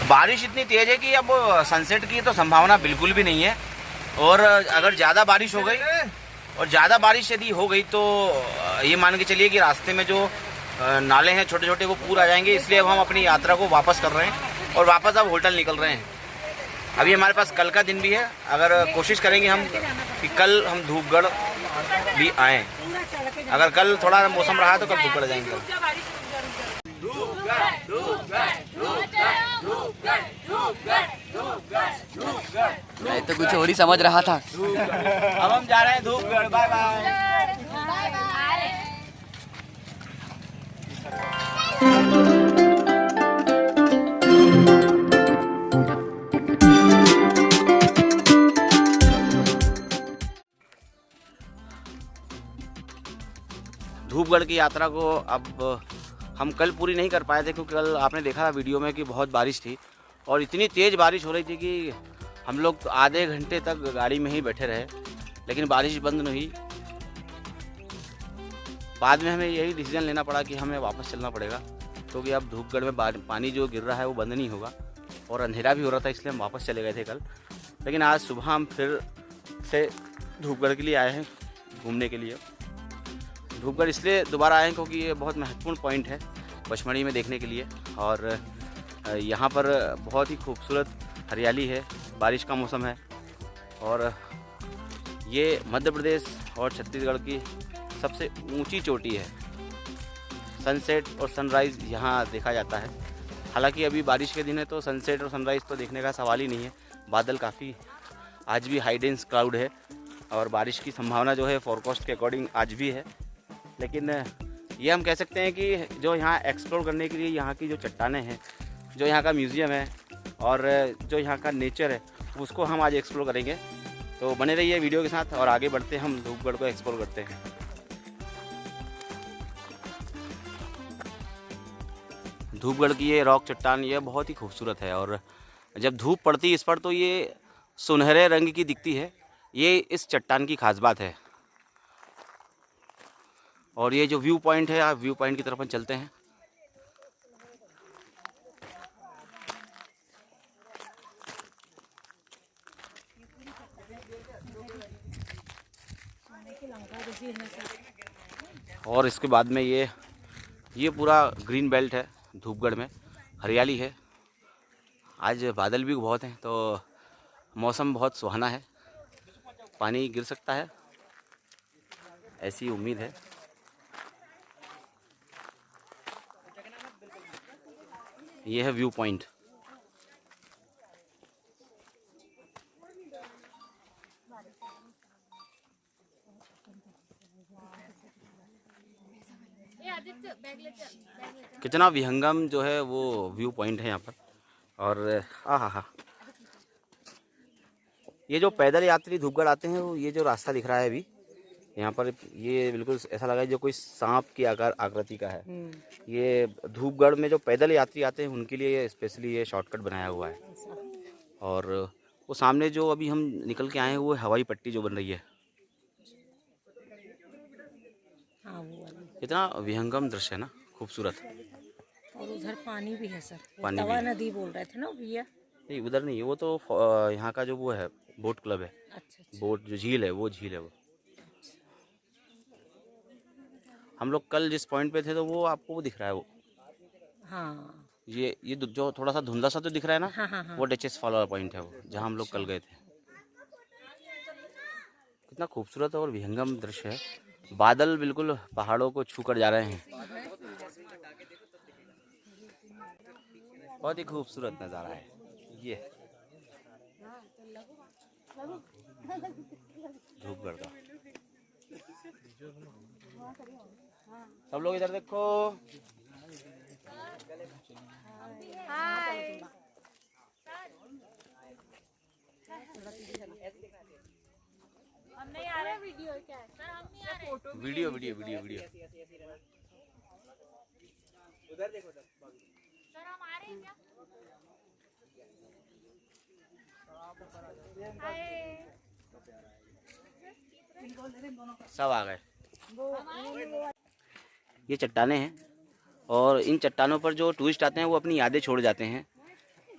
बारिश इतनी तेज है कि अब सनसेट की तो संभावना बिल्कुल भी नहीं है। और अगर ज़्यादा बारिश हो गई और ज़्यादा बारिश यदि हो गई तो ये मान के चलिए कि रास्ते में जो नाले हैं छोटे छोटे वो पूर आ जाएंगे। इसलिए अब हम अपनी यात्रा को वापस कर रहे हैं और वापस अब होटल निकल रहे हैं। अभी हमारे पास कल का दिन भी है। अगर कोशिश करेंगे हम कि कल हम धूपगढ़ भी आएँ। अगर कल थोड़ा मौसम रहा तो कल धूपगढ़ जाएंगे। मैं तो कुछ और ही समझ रहा था। अब हम जा रहे हैं धूपगढ़। Bye bye. धूपगढ़ की यात्रा को अब हम कल पूरी नहीं कर पाए थे क्योंकि कल आपने देखा था वीडियो में कि बहुत बारिश थी और इतनी तेज़ बारिश हो रही थी कि हम लोग तो आधे घंटे तक गाड़ी में ही बैठे रहे, लेकिन बारिश बंद नहीं हुई। बाद में हमें यही डिसीजन लेना पड़ा कि हमें वापस चलना पड़ेगा क्योंकि अब धूपगढ़ में पानी जो गिर रहा है वो बंद नहीं होगा और अंधेरा भी हो रहा था, इसलिए हम वापस चले गए थे कल। लेकिन आज सुबह हम फिर से धूपगढ़ के लिए आए हैं घूमने के लिए। धूपगढ़ इसलिए दोबारा आए हैं क्योंकि ये बहुत महत्वपूर्ण पॉइंट है पचमढ़ी में देखने के लिए और यहाँ पर बहुत ही खूबसूरत हरियाली है, बारिश का मौसम है और ये मध्य प्रदेश और छत्तीसगढ़ की सबसे ऊंची चोटी है। सनसेट और सनराइज़ यहाँ देखा जाता है। हालांकि अभी बारिश के दिन है तो सनसेट और सनराइज़ तो देखने का सवाल ही नहीं है। बादल काफ़ी आज भी हाई डेंस क्लाउड है और बारिश की संभावना जो है फोरकास्ट के अकॉर्डिंग आज भी है। लेकिन ये हम कह सकते हैं कि जो यहाँ एक्सप्लोर करने के लिए यहाँ की जो चट्टानें हैं, जो यहाँ का म्यूज़ियम है और जो यहाँ का नेचर है उसको हम आज एक्सप्लोर करेंगे। तो बने रहिए वीडियो के साथ और आगे बढ़ते हैं, हम धूपगढ़ को एक्सप्लोर करते हैं। धूपगढ़ की ये रॉक चट्टान ये बहुत ही खूबसूरत है और जब धूप पड़ती है इस पर तो ये सुनहरे रंग की दिखती है। ये इस चट्टान की खास बात है। और ये जो व्यू पॉइंट है, आप व्यू पॉइंट की तरफ हम चलते हैं। और इसके बाद में ये पूरा ग्रीन बेल्ट है। धूपगढ़ में हरियाली है। आज बादल भी बहुत हैं तो मौसम बहुत सुहाना है। पानी गिर सकता है ऐसी उम्मीद है। ये है व्यू पॉइंट। कितना विहंगम जो है वो व्यू पॉइंट है यहाँ पर। और हा ये जो पैदल यात्री धूपगढ़ आते हैं वो ये जो रास्ता दिख रहा है अभी यहाँ पर, ये बिल्कुल ऐसा लगा जो कोई सांप की आकृति का है। ये धूपगढ़ में जो पैदल यात्री आते हैं उनके लिए स्पेशली ये शॉर्टकट बनाया हुआ है। और वो सामने जो अभी हम निकल के आए हैं वो हवाई पट्टी जो बन रही है। कितना विहंगम दृश्य है ना, खूबसूरत। और उधर पानी भी है सर, पानी तवा भी नदी बोल रहे थे ना भैया? नहीं, उधर नहीं है, वो तो यहाँ का जो वो है बोट क्लब है। अच्छा। बोट जो झील है वो झील है वो। हम लोग कल जिस पॉइंट पे थे तो वो आपको वो दिख रहा है वो। हाँ ये जो थोड़ा सा धुंधला सा तो दिख रहा है ना। हाँ। वो डचेस फॉलोअर पॉइंट है वो, जहाँ हम लोग कल गए थे। कितना खूबसूरत और विहंगम दृश्य है। बादल बिल्कुल पहाड़ों को छू कर जा रहे हैं। बहुत ही खूबसूरत नज़ारा है ये धूपगढ़ का। सब लोग इधर देखो। हम नहीं आ रहे वीडियो क्या है सर? हम नहीं आ रहे फोटो वीडियो उधर देखो सर, हम आ रहे हैं क्या? सब आ गए। ये चट्टानें हैं और इन चट्टानों पर जो टूरिस्ट आते हैं वो अपनी यादें छोड़ जाते हैं।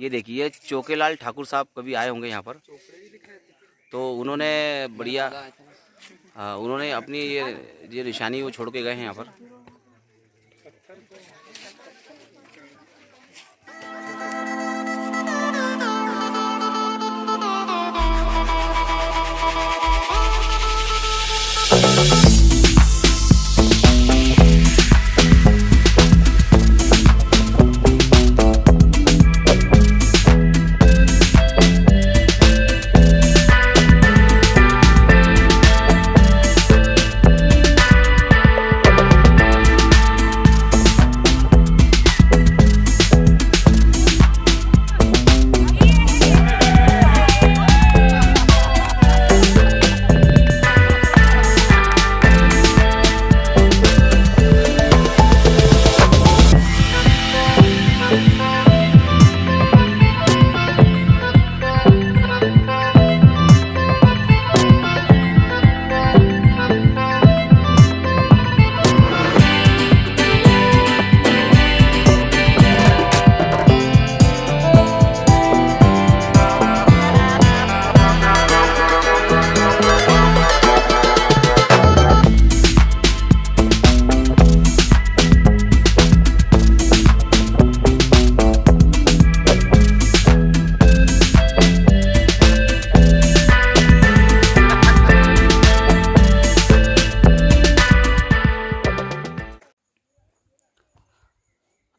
ये देखिए चोकेलाल ठाकुर साहब कभी आए होंगे यहाँ पर, तो उन्होंने बढ़िया उन्होंने अपनी ये निशानी वो छोड़ के गए हैं यहाँ पर।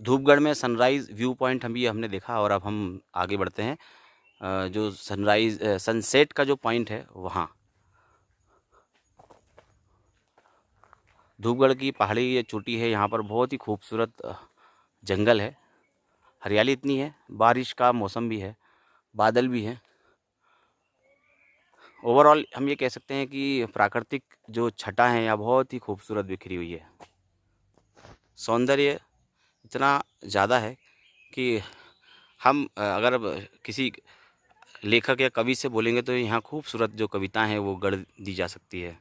धूपगढ़ में सनराइज़ व्यू पॉइंट हमने देखा और अब हम आगे बढ़ते हैं जो सनसेट का जो पॉइंट है वहाँ। धूपगढ़ की पहाड़ी ये चोटी है, यहाँ पर बहुत ही खूबसूरत जंगल है, हरियाली इतनी है, बारिश का मौसम भी है, बादल भी हैं। ओवरऑल हम ये कह सकते हैं कि प्राकृतिक जो छटा है यहाँ बहुत ही खूबसूरत बिखरी हुई है। सौंदर्य इतना ज़्यादा है कि हम अगर किसी लेखक या कवि से बोलेंगे तो यहाँ खूबसूरत जो कविताएं हैं वो गढ़ दी जा सकती है।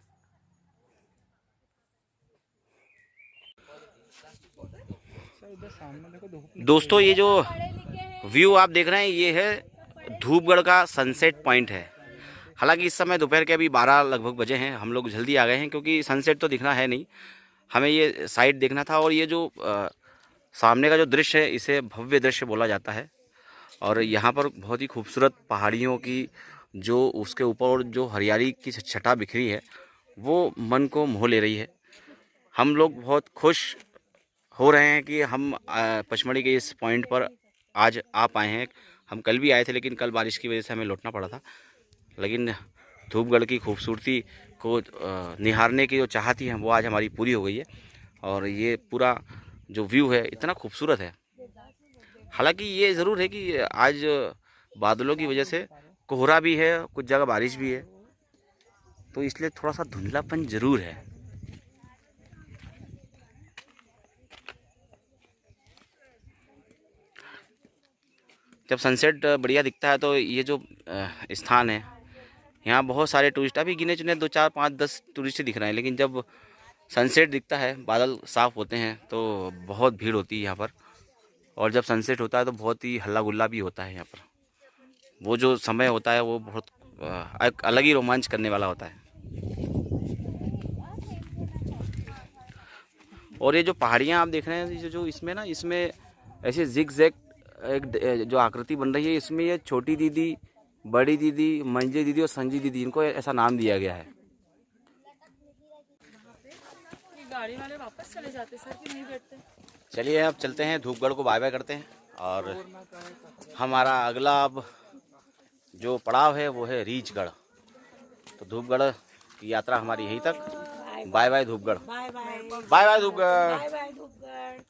दोस्तों ये जो व्यू आप देख रहे हैं ये है धूपगढ़ का सनसेट पॉइंट है। हालांकि इस समय दोपहर के अभी 12 लगभग बजे हैं, हम लोग जल्दी आ गए हैं क्योंकि सनसेट तो दिखना है नहीं, हमें ये साइड देखना था। और ये जो सामने का जो दृश्य है इसे भव्य दृश्य बोला जाता है और यहाँ पर बहुत ही खूबसूरत पहाड़ियों की जो उसके ऊपर और जो हरियाली की छटा बिखरी है वो मन को मोह ले रही है। हम लोग बहुत खुश हो रहे हैं कि हम पचमढ़ी के इस पॉइंट पर आज आ पाए हैं। हम कल भी आए थे लेकिन कल बारिश की वजह से हमें लौटना पड़ा था, लेकिन धूपगढ़ की खूबसूरती को निहारने की जो चाहत है वो आज हमारी पूरी हो गई है। और ये पूरा जो व्यू है इतना खूबसूरत है। हालांकि ये ज़रूर है कि आज बादलों की वजह से कोहरा भी है, कुछ जगह बारिश भी है, तो इसलिए थोड़ा सा धुंधलापन ज़रूर है। जब सनसेट बढ़िया दिखता है तो ये जो स्थान है यहाँ बहुत सारे टूरिस्ट, अभी गिने चुने 2 4 5 10 टूरिस्ट दिख रहे हैं, लेकिन जब सनसेट दिखता है, बादल साफ़ होते हैं तो बहुत भीड़ होती है यहाँ पर। और जब सनसेट होता है तो बहुत ही हल्ला गुल्ला भी होता है यहाँ पर। वो जो समय होता है वो बहुत एक अलग ही रोमांच करने वाला होता है। और ये जो पहाड़ियाँ आप देख रहे हैं जो इसमें ना, इसमें ऐसे जिग जैग एक जो आकृति बन रही है, इसमें ये छोटी दीदी, बड़ी दीदी, मंझली दीदी और संजी दीदी, इनको ऐसा नाम दिया गया है। गाड़ी वाले वापस चले जाते सर कि नहीं बैठते? चलिए अब चलते हैं, धूपगढ़ को बाय बाय करते हैं और हमारा अगला अब जो पड़ाव है वो है रीछगढ़। तो धूपगढ़ की यात्रा हमारी यहीं तक। Bye bye Dhupgarh, bye bye, bye bye Dhupgarh, bye bye Dhupgarh.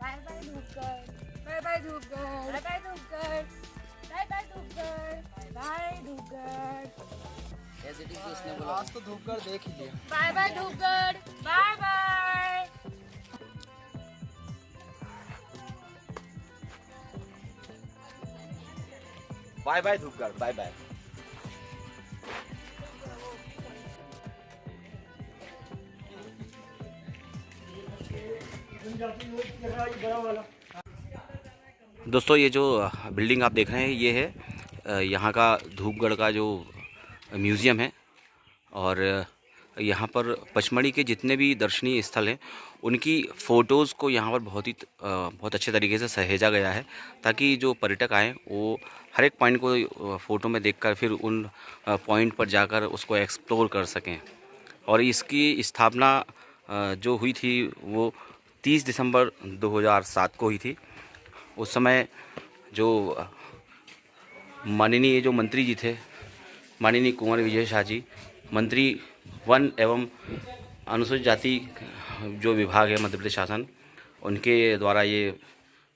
Bye bye Dhupgarh, bye bye Dhupgarh, bye bye Dhupgarh, bye bye Dhupgarh, bye bye Dhupgarh. ऐसे ठीक है, उसने बोला आज तो धूपगढ़ देख ही लिया। Bye bye Dhupgarh, bye bye. Bye bye Dhupgarh, bye bye. दोस्तों ये जो बिल्डिंग आप देख रहे हैं ये है यहाँ का धूपगढ़ का जो म्यूज़ियम है। और यहाँ पर पचमढ़ी के जितने भी दर्शनीय स्थल हैं उनकी फ़ोटोज़ को यहाँ पर बहुत अच्छे तरीके से सहेजा गया है, ताकि जो पर्यटक आएँ वो हर एक पॉइंट को फ़ोटो में देखकर फिर उन पॉइंट पर जाकर उसको एक्सप्लोर कर सकें। और इसकी स्थापना जो हुई थी वो 30 दिसंबर 2007 को हुई थी। उस समय जो माननीय जो मंत्री जी थे, माननीय कुंवर विजय शाह जी, मंत्री वन एवं अनुसूचित जाति जो विभाग है मध्य प्रदेश शासन, उनके द्वारा ये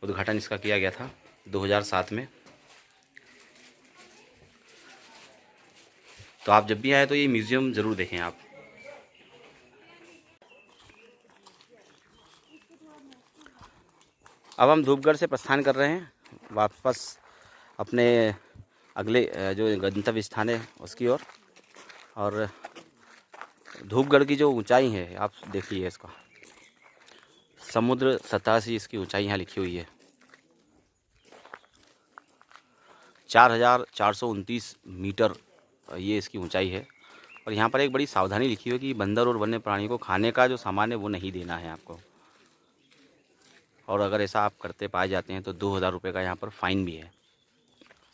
उद्घाटन इसका किया गया था 2007 में। तो आप जब भी आए तो ये म्यूज़ियम ज़रूर देखें आप। अब हम धूपगढ़ से प्रस्थान कर रहे हैं वापस अपने अगले जो गंतव्य स्थान है उसकी ओर। और धूपगढ़ की जो ऊंचाई है आप देखिए, इसका समुद्र सतह से इसकी ऊंचाई यहाँ लिखी हुई है 4429 मीटर ये इसकी ऊंचाई है। और यहाँ पर एक बड़ी सावधानी लिखी हुई है कि बंदर और वन्य प्राणी को खाने का जो सामान है वो नहीं देना है आपको, और अगर ऐसा आप करते पाए जाते हैं तो 2000 रुपये का यहाँ पर फ़ाइन भी है।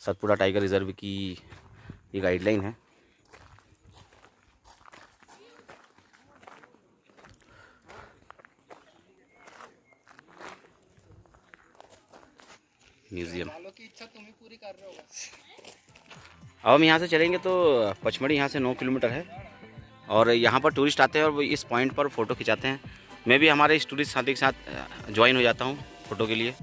सतपुड़ा टाइगर रिजर्व की ये गाइडलाइन है। म्यूज़ियम की इच्छा तुम ही पूरी कर रहे हो। अब हम यहाँ से चलेंगे तो पचमढ़ी यहाँ से 9 किलोमीटर है और यहाँ पर टूरिस्ट आते हैं और वो इस पॉइंट पर फ़ोटो खिंचाते हैं। मैं भी हमारे इस टूरिस्ट साथी के साथ ज्वाइन हो जाता हूँ फ़ोटो के लिए।